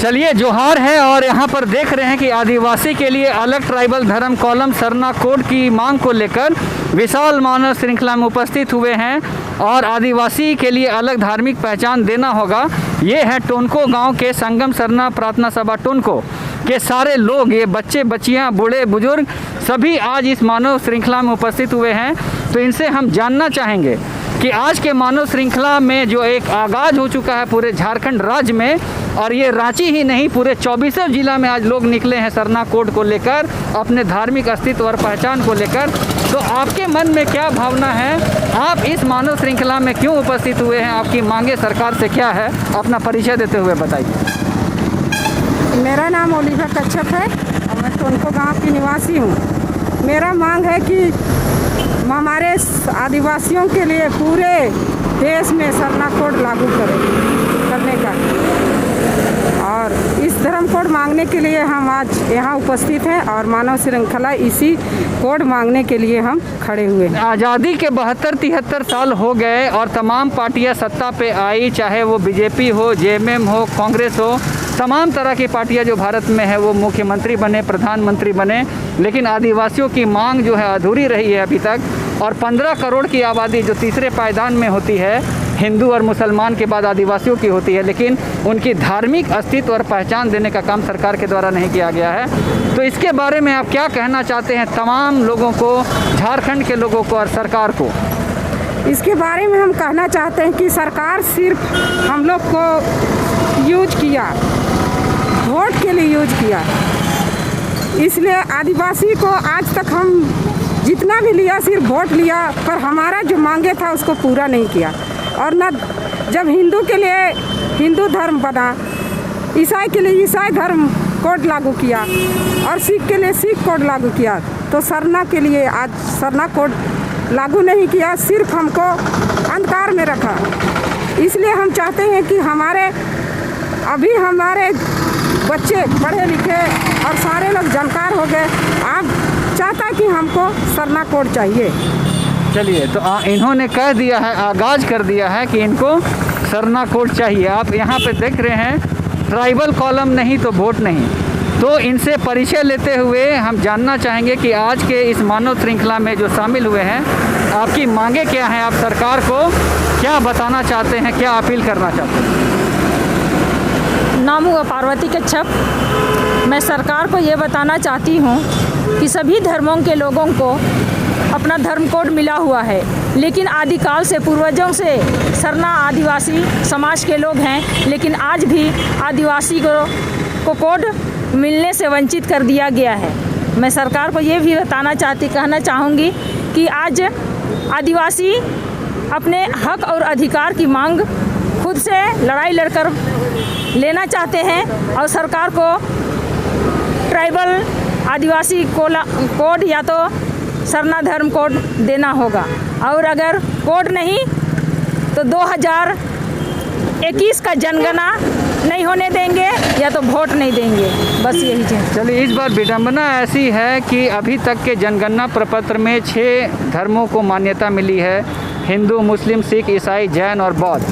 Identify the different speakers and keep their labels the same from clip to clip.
Speaker 1: चलिए जोहार है। और यहाँ पर देख रहे हैं कि आदिवासी के लिए अलग ट्राइबल धर्म कॉलम सरना कोड की मांग को लेकर विशाल मानव श्रृंखला में उपस्थित हुए हैं और आदिवासी के लिए अलग धार्मिक पहचान देना होगा। ये है टोनको गांव के संगम सरना प्रार्थना सभा टोनको के सारे लोग, ये बच्चे बच्चियां बूढ़े बुजुर्ग सभी आज इस मानव श्रृंखला में उपस्थित हुए हैं। तो इनसे हम जानना चाहेंगे कि आज के मानव श्रृंखला में जो एक आगाज़ हो चुका है पूरे झारखंड राज्य में, और ये रांची ही नहीं पूरे 24 जिला में आज लोग निकले हैं सरना कोड को लेकर, अपने धार्मिक अस्तित्व और पहचान को लेकर। तो आपके मन में क्या भावना है, आप इस मानव श्रृंखला में क्यों उपस्थित हुए हैं, आपकी मांगे सरकार से क्या है, अपना परिचय देते हुए बताइए।
Speaker 2: मेरा नाम ओलिवा कच्छप है और मैं टोनको गांव की निवासी हूं। मेरा मांग है कि हमारे आदिवासियों के लिए पूरे देश में सरना कोड लागू करने का, और इस धर्म कोड मांगने के लिए हम आज यहाँ उपस्थित हैं और मानव श्रृंखला इसी कोड मांगने के लिए हम खड़े हुए हैं।
Speaker 1: आज़ादी के 72-73 साल हो गए और तमाम पार्टियां सत्ता पे आई, चाहे वो बीजेपी हो, जेएमएम हो, कांग्रेस हो, तमाम तरह की पार्टियां जो भारत में है वो मुख्यमंत्री बने, प्रधानमंत्री बने, लेकिन आदिवासियों की मांग जो है अधूरी रही है अभी तक। और 15 करोड़ की आबादी जो तीसरे पायदान में होती है, हिंदू और मुसलमान के बाद आदिवासियों की होती है, लेकिन उनकी धार्मिक अस्तित्व और पहचान देने का काम सरकार के द्वारा नहीं किया गया है। तो इसके बारे में आप क्या कहना चाहते हैं तमाम लोगों को, झारखंड के लोगों को और सरकार को?
Speaker 2: इसके बारे में हम कहना चाहते हैं कि सरकार सिर्फ हम लोग को यूज किया, वोट के लिए यूज किया, इसलिए आदिवासी को आज तक हम जितना भी लिया सिर्फ वोट लिया, पर हमारा जो मांगे था उसको पूरा नहीं किया। और न जब हिंदू के लिए हिंदू धर्म बना, ईसाई के लिए ईसाई धर्म कोड लागू किया और सिख के लिए सिख कोड लागू किया, तो सरना के लिए आज सरना कोड लागू नहीं किया, सिर्फ हमको अंधकार में रखा। इसलिए हम चाहते हैं कि हमारे बच्चे पढ़े लिखे और सारे लोग जानकार हो गए, आप चाहता कि हमको सरना कोड चाहिए।
Speaker 1: चलिए, तो इन्होंने कह दिया है, आगाज़ कर दिया है कि इनको सरना कोड चाहिए। आप यहाँ पे देख रहे हैं ट्राइबल कॉलम नहीं तो वोट नहीं। तो इनसे परिचय लेते हुए हम जानना चाहेंगे कि आज के इस मानव श्रृंखला में जो शामिल हुए हैं, आपकी मांगे क्या हैं, आप सरकार को क्या बताना चाहते हैं, क्या अपील करना चाहते हैं?
Speaker 3: नाम हुआ पार्वती कच्छप। मैं सरकार को ये बताना चाहती हूँ कि सभी धर्मों के लोगों को अपना धर्म कोड मिला हुआ है, लेकिन आदिकाल से पूर्वजों से सरना आदिवासी समाज के लोग हैं, लेकिन आज भी आदिवासी को कोड मिलने से वंचित कर दिया गया है। मैं सरकार को ये भी कहना चाहूँगी कि आज आदिवासी अपने हक और अधिकार की मांग खुद से लड़ाई लड़कर लेना चाहते हैं और सरकार को ट्राइबल आदिवासी कोड या तो सरना धर्म कोड देना होगा, और अगर कोड नहीं तो 2021 का जनगणना नहीं होने देंगे या तो वोट नहीं देंगे, बस यही चीज़।
Speaker 1: चलिए, इस बार विडंबना ऐसी है कि अभी तक के जनगणना प्रपत्र में 6 धर्मों को मान्यता मिली है, हिंदू, मुस्लिम, सिख, ईसाई, जैन और बौद्ध।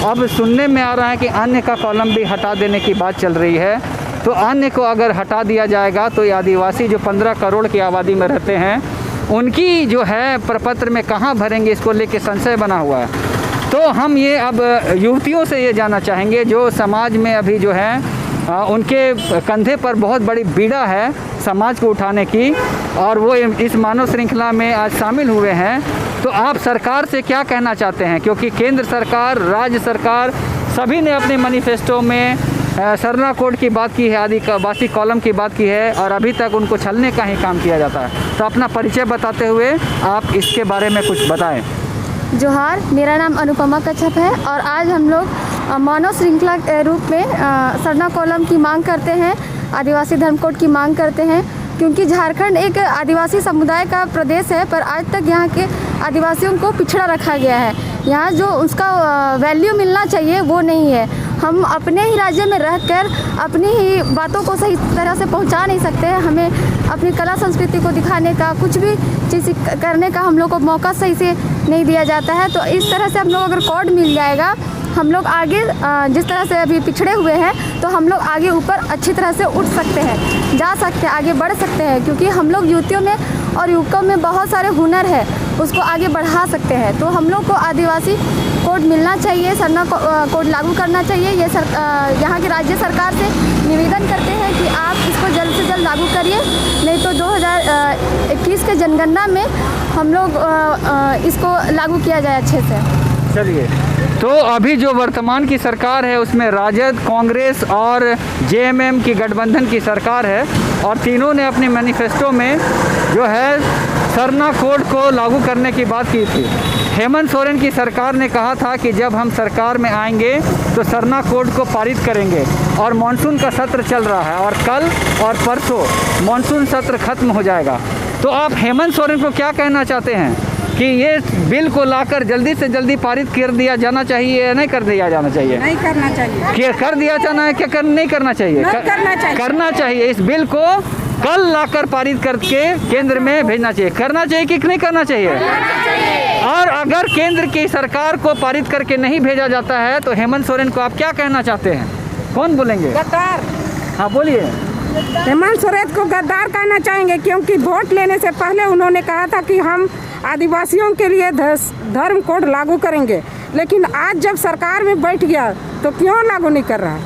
Speaker 1: अब सुनने में आ रहा है कि अन्य का कॉलम भी हटा देने की बात चल रही है। तो अन्य को अगर हटा दिया जाएगा तो ये आदिवासी जो 15 करोड़ की आबादी में रहते हैं, उनकी जो है प्रपत्र में कहाँ भरेंगे, इसको लेके संशय बना हुआ है। तो हम ये अब युवतियों से ये जानना चाहेंगे जो समाज में अभी जो है उनके कंधे पर बहुत बड़ी बीड़ा है समाज को उठाने की, और वो इस मानव श्रृंखला में आज शामिल हुए हैं। तो आप सरकार से क्या कहना चाहते हैं, क्योंकि केंद्र सरकार, राज्य सरकार सभी ने अपने मैनिफेस्टो में सरना कोड की बात की है, आदिवासी कॉलम की बात की है, और अभी तक उनको छलने का ही काम किया जाता है। तो अपना परिचय बताते हुए आप इसके बारे में कुछ बताएं।
Speaker 4: जोहार, मेरा नाम अनुपमा कच्छप है और आज हम लोग मानव श्रृंखला के रूप में सरना कॉलम की मांग करते हैं, आदिवासी धर्म कोड की मांग करते हैं, क्योंकि झारखंड एक आदिवासी समुदाय का प्रदेश है, पर आज तक यहाँ के आदिवासियों को पिछड़ा रखा गया है। यहाँ जो उसका वैल्यू मिलना चाहिए वो नहीं है। हम अपने ही राज्य में रहकर अपनी ही बातों को सही तरह से पहुँचा नहीं सकते हैं। हमें अपनी कला संस्कृति को दिखाने का, कुछ भी चीज़ करने का हम लोग को मौका सही से नहीं दिया जाता है। तो इस तरह से हम लोग अगर कोड मिल जाएगा हम लोग आगे जिस तरह से अभी पिछड़े हुए हैं तो हम लोग आगे ऊपर अच्छी तरह से उठ सकते हैं, जा सकते हैं, आगे बढ़ सकते हैं, क्योंकि हम लोग युवतियों में और युवकों में बहुत सारे हुनर है, उसको आगे बढ़ा सकते हैं। तो हम लोग को आदिवासी कोड मिलना चाहिए, सरना कोड लागू करना चाहिए। ये यहाँ की राज्य सरकार से निवेदन करते हैं कि आप इसको जल्द से जल्द लागू करिए, नहीं तो 2021 के जनगणना में हम लोग इसको लागू किया जाए अच्छे से।
Speaker 1: चलिए, तो अभी जो वर्तमान की सरकार है उसमें राजद, कांग्रेस और जेएमएम की गठबंधन की सरकार है और तीनों ने अपने मैनिफेस्टो में जो है सरना कोड को लागू करने की बात की थी। हेमंत सोरेन की सरकार ने कहा था कि जब हम सरकार में आएंगे तो सरना कोड को पारित करेंगे और मानसून का सत्र चल रहा है और कल और परसों मानसून सत्र खत्म हो जाएगा। तो आप हेमंत सोरेन को क्या कहना चाहते हैं कि ये बिल को लाकर जल्दी से जल्दी पारित कर दिया जाना चाहिए या नहीं कर दिया जाना चाहिए?
Speaker 2: नहीं करना चाहिए।
Speaker 1: क्या कर दिया जाना है, क्या नहीं करना चाहिए? करना चाहिए। इस बिल को कल लाकर पारित करके केंद्र में भेजना चाहिए। करना चाहिए कि नहीं करना चाहिए? और अगर केंद्र की सरकार को पारित करके नहीं भेजा जाता है तो हेमंत सोरेन को आप क्या कहना चाहते हैं? कौन बोलेंगे?
Speaker 2: गद्दार।
Speaker 1: हाँ बोलिए।
Speaker 2: हेमंत सोरेन को गद्दार कहना चाहेंगे, क्योंकि वोट लेने से पहले उन्होंने कहा था कि हम आदिवासियों के लिए धर्म कोड लागू करेंगे, लेकिन आज जब सरकार में बैठ गया तो क्यों लागू नहीं कर रहा?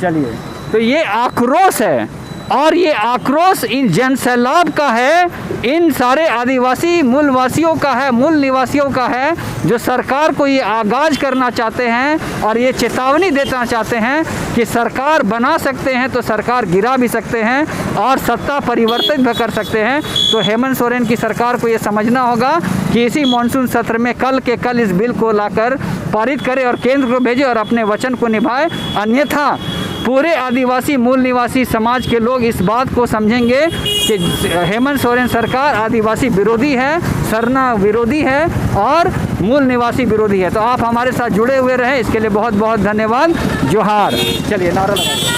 Speaker 1: चलिए, तो ये आक्रोश है और ये आक्रोश इन जनसैलाब का है, इन सारे आदिवासी मूलवासियों का है, मूल निवासियों का है, जो सरकार को ये आगाज करना चाहते हैं और ये चेतावनी देना चाहते हैं कि सरकार बना सकते हैं तो सरकार गिरा भी सकते हैं और सत्ता परिवर्तित भी कर सकते हैं। तो हेमंत सोरेन की सरकार को ये समझना होगा कि इसी मानसून सत्र में कल के कल इस बिल को लाकर पारित करे और केंद्र को भेजे और अपने वचन को निभाए। अन्यथा पूरे आदिवासी मूल निवासी समाज के लोग इस बात को समझेंगे कि हेमंत सोरेन सरकार आदिवासी विरोधी है, सरना विरोधी है और मूल निवासी विरोधी है। तो आप हमारे साथ जुड़े हुए रहें, इसके लिए बहुत बहुत धन्यवाद। जोहार। चलिए नारा लगाइए।